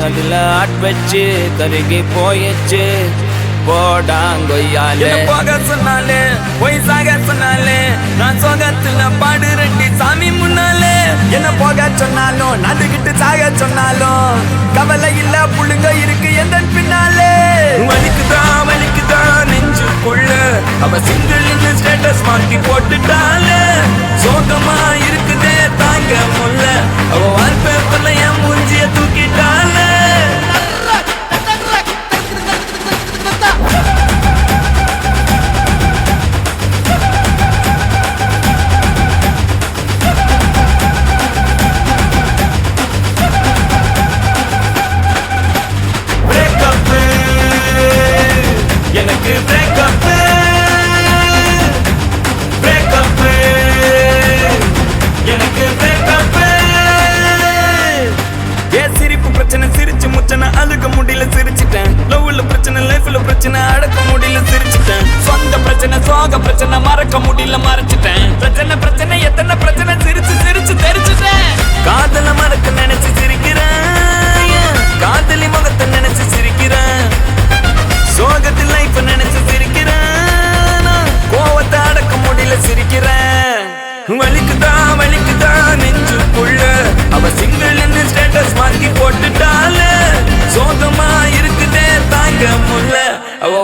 அதுல ஆட் வச்சு கருகி போயிடுச்சு போடாங்கொய்யாலே போக சொன்னாலே போய் சாக சொன்னாலே நான் சோகத்துல பாடு ரெட்டி சாமி முன்னாலே என்ன போக சொன்னாலும் நடுக்கிட்டு சாக சொன்னாலும் கவலை இல்ல புள்ளுங்க இருக்கு எந்த பின்னாலே வலிக்குதா நெஞ்சுக்குள்ள அவ சிங்கிள் இந்த ஸ்டேட்டஸ் மாத்தி போட்டுட்டாலே சோகமா இருக்குதே தாங்க முல்ல அவ வால்பேப்பர்ல என் மூஞ்சிய தூக்கிட்டாலே எனக்கு பிரேக்கப் எனக்கு பிரேக்கப் சிரிப்பு பிரச்சனை சிரிச்சு முச்சனை அழுக முடியல சிரிச்சிட்டேன் லவ்ல பிரச்சனை லைஃப்ல பிரச்சனை அடக்க முடியல சிரிச்சிட்டேன் சொந்த பிரச்சனை சோக பிரச்சனை மறக்க முடியல மறைச்சிட்டேன் பிரச்சனை எத்தனை பிரச்சனை சிரிச்சு சிரிச்சு தெரிச்சுட்டேன் காதல மறக்க நினைச்சு சிரிக்கிறேன் காதலி முகத்தை நினைச்சு சிரிக்கிறேன் சோகத்தில் லைஃப் நினைச்சு சிரிக்கிறேன் கோவத்தை அடக்க முடியல சிரிக்கிறேன் வலிக்குதா நெஞ்சுக்குள்ள அவ சிங்கிள் இந்த ஸ்டேட்டஸ் மாத்தி போட்டுட்டாலே சோகமா இருக்குதே தாங்க முல்ல அவ